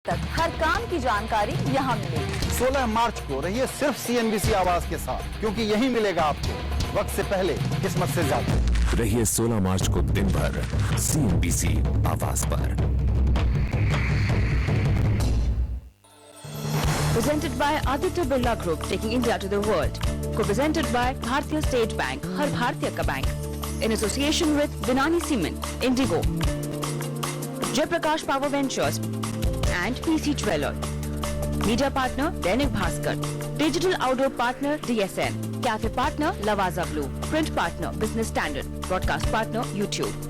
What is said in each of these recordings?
तक हर काम की जानकारी यहाँ मिलेगी। 16 मार्च को रहिए सिर्फ CNBC आवाज के साथ, क्योंकि यही मिलेगा आपको वक्त से पहले, किस्मत से ज्यादा। रहिए 16 मार्च को दिन भर CNBC आवाज पर। Presented by Aditya Birla Group, taking India to the world. Co-presented by Bhartiya State Bank, Har Bhartiya Ka Bank. In association with Vinani Cement, Indigo, Jaiprakash Power Ventures, and PC Jeweler. Media partner Dainik Bhaskar. Digital outdoor partner DSN. Cafe partner Lavaza Blue. Print partner Business Standard. Broadcast partner YouTube.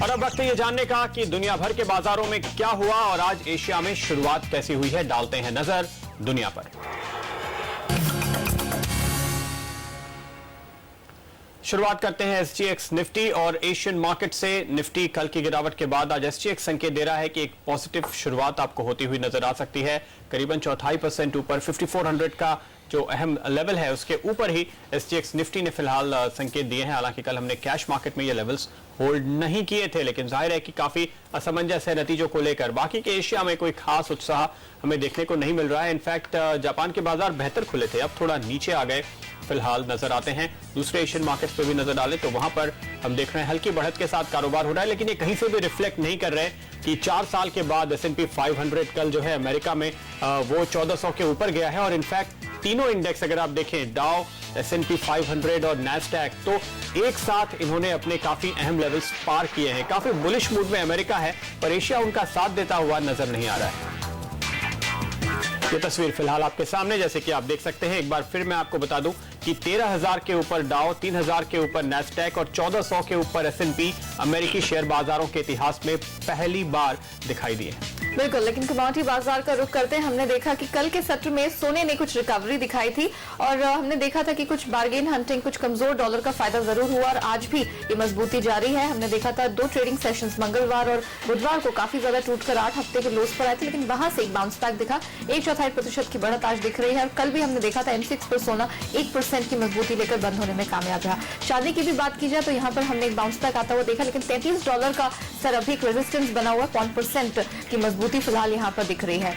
और अब वक्त है ये जानने का कि दुनिया भर के बाजारों में क्या हुआ और आज एशिया में शुरुआत कैसी हुई है। डालते हैं नजर दुनिया पर। शुरुआत करते हैं SGX निफ्टी और एशियन मार्केट से। निफ्टी कल की गिरावट के बाद आज SGX संकेत दे रहा है कि एक पॉजिटिव शुरुआत आपको होती हुई नजर आ सकती है। करीबन 0.25% ऊपर 5400 का जो अहम लेवल है उसके ऊपर ही SGX निफ्टी ने फिलहाल संकेत दिए हैं। हालांकि कल हमने कैश मार्केट में ये लेवल्स होल्ड नहीं किए थे, लेकिन जाहिर है कि काफी असमंजस है नतीजों को लेकर। बाकी के एशिया में कोई खास उत्साह हमें देखने को नहीं मिल रहा है। इनफैक्ट जापान के बाजार बेहतर खुले थे, अब थोड़ा नीचे आ गए फिलहाल नजर आते हैं। दूसरे एशियन मार्केट्स पे भी नजर डालें तो वहां पर हम देख रहे हैं हल्की बढ़त के साथ कारोबार हो रहा है, लेकिन ये कहीं से भी रिफ्लेक्ट नहीं कर रहे कि 4 साल के बाद S&P 500 कल जो है अमेरिका में वो 1400 के ऊपर गया है। और इनफैक्ट तीनों इंडेक्स अगर आप देखें, डाउ, S&P 500 और नैस्डैक, तो एक साथ इन्होंने अपने काफी अहम लेवल्स पार किए हैं। काफी बुलिश मूड में अमेरिका है, पर एशिया उनका साथ देता हुआ नजर नहीं आ रहा है। ये तस्वीर फिलहाल आपके सामने, जैसे कि आप देख सकते हैं। एक बार फिर मैं आपको बता दूं कि 13,000 के ऊपर डाउ, 3,000 के ऊपर नैस्डैक और 1400 के ऊपर S&P अमेरिकी शेयर बाजारों के इतिहास में पहली बार दिखाई दिए। बिल्कुल, लेकिन कमोडिटी बाजार का रुख करते हैं। हमने देखा कि कल के सत्र में सोने ने कुछ रिकवरी दिखाई थी और हमने देखा था कि कुछ बार्गेन हंटिंग, कुछ कमजोर डॉलर का फायदा जरूर हुआ और आज भी ये मजबूती जारी है। हमने देखा था 2 ट्रेडिंग सेशंस मंगलवार और बुधवार को काफी ज्यादा टूटकर 8 हफ्ते के लोस पर आए थे, लेकिन वहां से एक बाउंस बैक दिखा। 1.4% की बढ़त आज दिख रही है। और कल भी हमने देखा था M6 पर सोना 1% की मजबूती लेकर बंद होने में कामयाब रहा। चांदी की भी बात की जाए तो यहाँ पर हमने एक बाउंस बैक आता हुआ देखा, लेकिन $33 का सर अभी एक रेजिस्टेंस बना हुआ 0.5% की मजबूती फिलहाल यहाँ पर दिख रही है।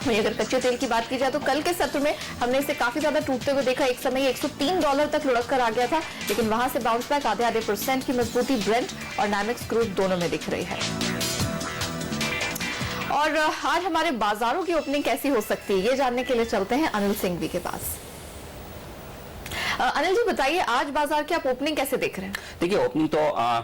वहीं अगर कच्चे तेल की बात की जाए तो कल के सत्र में हमने इसे काफी ज्यादा टूटते हुए देखा। एक समय $103 तक लुढ़क कर आ गया था, लेकिन वहां से बाउंस बैक आधे % की मजबूती ब्रेंट और नामेक्स क्रूड दोनों में दिख रही है। और आज हमारे बाजारों की ओपनिंग कैसी हो सकती है, ये जानने के लिए चलते हैं अनिल सिंघवी के पास। अनिल जी बताइए, आज बाजार की आप ओपनिंग कैसे देख रहे हैं? देखिए, ओपनिंग तो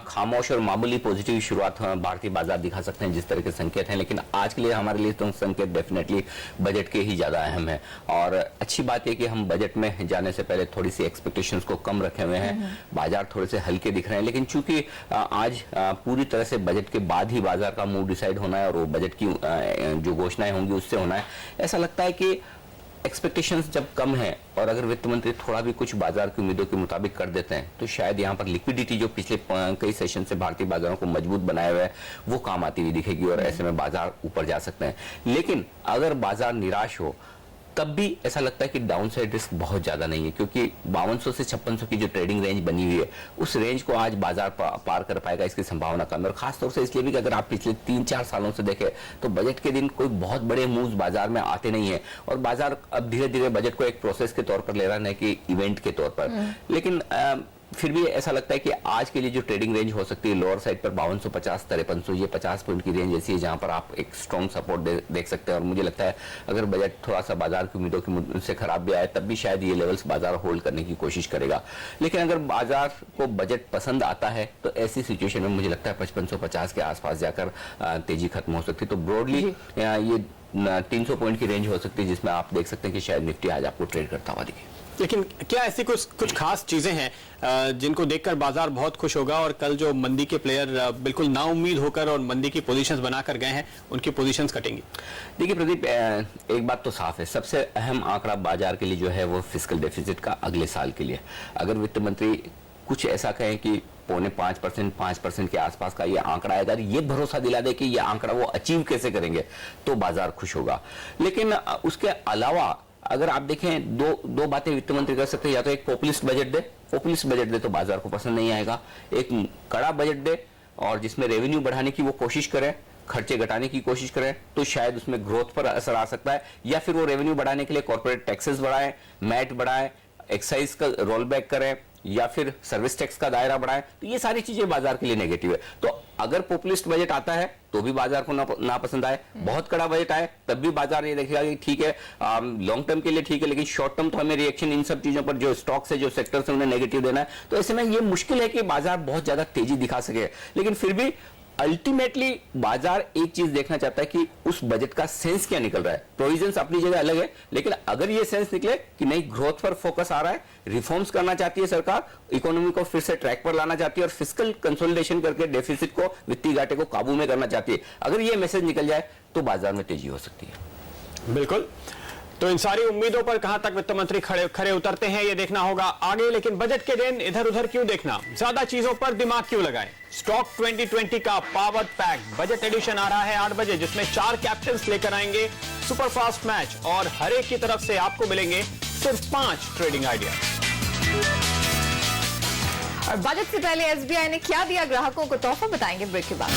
खामोश और मामूली पॉजिटिव शुरुआत भारतीय बाजार दिखा सकते हैं जिस तरह के संकेत हैं, लेकिन आज के लिए हमारे लिए तो संकेत डेफिनेटली बजट के ही ज्यादा अहम है। और अच्छी बात है कि हम बजट में जाने से पहले थोड़ी सी एक्सपेक्टेशंस को कम रखे हुए हैं। बाजार थोड़े से हल्के दिख रहे हैं, लेकिन चूंकि आज पूरी तरह से बजट के बाद ही बाजार का मूड डिसाइड होना है और वो बजट की जो घोषणाएं होंगी उससे होना है, ऐसा लगता है कि एक्सपेक्टेशंस जब कम है और अगर वित्त मंत्री थोड़ा भी कुछ बाजार की उम्मीदों के मुताबिक कर देते हैं तो शायद यहाँ पर लिक्विडिटी जो पिछले कई सेशन से भारतीय बाजारों को मजबूत बनाए हुए है वो काम आती हुई दिखेगी और ऐसे में बाजार ऊपर जा सकते हैं। लेकिन अगर बाजार निराश हो तब भी ऐसा लगता है कि डाउन साइड रिस्क बहुत ज्यादा नहीं है, क्योंकि 5200 से 5600 की जो ट्रेडिंग रेंज बनी हुई है उस रेंज को आज बाजार पार कर पाएगा, इसकी संभावना कम है। और खासतौर से इसलिए भी कि अगर आप पिछले 3-4 सालों से देखें तो बजट के दिन कोई बहुत बड़े मूव्स बाजार में आते नहीं है और बाजार अब धीरे धीरे बजट को एक प्रोसेस के तौर पर ले रहा है, न कि इवेंट के तौर पर। लेकिन फिर भी ऐसा लगता है कि आज के लिए जो ट्रेडिंग रेंज हो सकती है लोअर साइड पर 5250 5300, ये 50 पॉइंट की रेंज ऐसी है जहां पर आप एक स्ट्रॉन्ग सपोर्ट देख सकते हैं। और मुझे लगता है अगर बजट थोड़ा सा बाजार की उम्मीदों से खराब भी आए तब भी शायद ये लेवल्स बाजार होल्ड करने की कोशिश करेगा। लेकिन अगर बाजार को बजट पसंद आता है तो ऐसी सिचुएशन में मुझे लगता है 5550 के आसपास जाकर तेजी खत्म हो सकती है। तो ब्रॉडली ये 300 पॉइंट की रेंज हो सकती है जिसमें आप देख सकते हैं कि शायद निफ्टी आज आपको ट्रेड करता हुआ दिखे। लेकिन क्या ऐसी कुछ खास चीजें हैं जिनको देखकर बाजार बहुत खुश होगा और कल जो मंदी के प्लेयर बिल्कुल नाउम्मीद होकर और मंदी की पोजीशंस बनाकर गए हैं उनकी पोजीशंस कटेंगी? देखिए प्रदीप, एक बात तो साफ है, सबसे अहम आंकड़ा बाजार के लिए जो है वो फिस्कल डेफिसिट का अगले साल के लिए। अगर वित्त मंत्री कुछ ऐसा कहें कि 4.5%, 5% के आसपास का ये आंकड़ा आएगा, ये भरोसा दिला दे कि ये आंकड़ा वो अचीव कैसे करेंगे तो बाजार खुश होगा। लेकिन उसके अलावा अगर आप देखें दो बातें वित्त मंत्री कर सकते हैं, या तो एक पॉपुलिस्ट बजट दे तो बाजार को पसंद नहीं आएगा, एक कड़ा बजट दे और जिसमें रेवेन्यू बढ़ाने की वो कोशिश करे, खर्चे घटाने की कोशिश करें तो शायद उसमें ग्रोथ पर असर आ सकता है, या फिर वो रेवेन्यू बढ़ाने के लिए कॉर्पोरेट टैक्सेस बढ़ाए, मैट बढ़ाए, एक्साइज का रोल बैक करें या फिर सर्विस टैक्स का दायरा बढ़ाए, तो ये सारी चीजें बाजार के लिए नेगेटिव है। तो अगर पॉपुलिस्ट बजट आता है तो भी बाजार को ना पसंद आए, बहुत कड़ा बजट आए तब भी बाजार ये देखेगा कि ठीक है लॉन्ग टर्म के लिए ठीक है, लेकिन शॉर्ट टर्म तो हमें रिएक्शन इन सब चीजों पर जो स्टॉक्स है, जो सेक्टर्स है, उन्हें नेगेटिव देना है। तो ऐसे में ये मुश्किल है कि बाजार बहुत ज्यादा तेजी दिखा सके, लेकिन फिर भी अल्टीमेटली बाजार एक चीज देखना चाहता है कि उस बजट का सेंस क्या निकल रहा है। प्रोविजंस अपनी जगह अलग है, लेकिन अगर ये सेंस निकले कि नहीं ग्रोथ पर फोकस आ रहा है, रिफॉर्म्स करना चाहती है सरकार, इकोनॉमी को फिर से ट्रैक पर लाना चाहती है और फिस्कल कंसोलिडेशन करके डेफिसिट को, वित्तीय घाटे को काबू में करना चाहती है, अगर ये मैसेज निकल जाए तो बाजार में तेजी हो सकती है। बिल्कुल, तो इन सारी उम्मीदों पर कहां तक वित्त मंत्री खरे उतरते हैं ये देखना होगा आगे। लेकिन बजट के दिन इधर उधर क्यों देखना, ज्यादा चीजों पर दिमाग क्यों लगाएं। स्टॉक 2020 का पावर पैक बजट एडिशन आ रहा है 8 बजे, जिसमें 4 कैप्टन्स लेकर आएंगे सुपरफास्ट मैच और हर एक की तरफ से आपको मिलेंगे सिर्फ 5 ट्रेडिंग आइडिया। और बजट से पहले एसबीआई ने क्या दिया ग्राहकों को तोहफा, बताएंगे ब्रेक के बाद।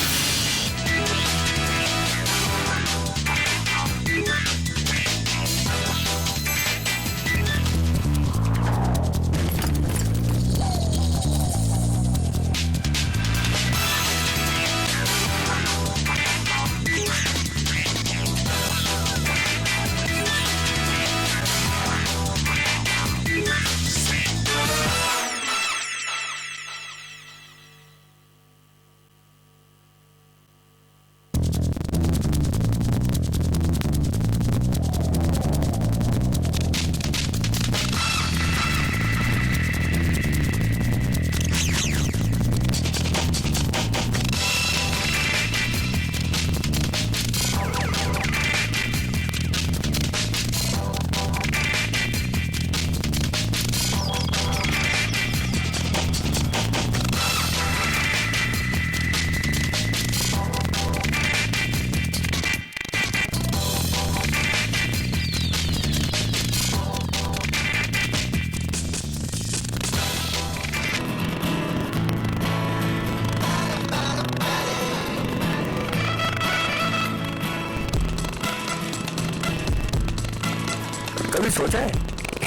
कभी सोचा है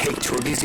एक छोटी सी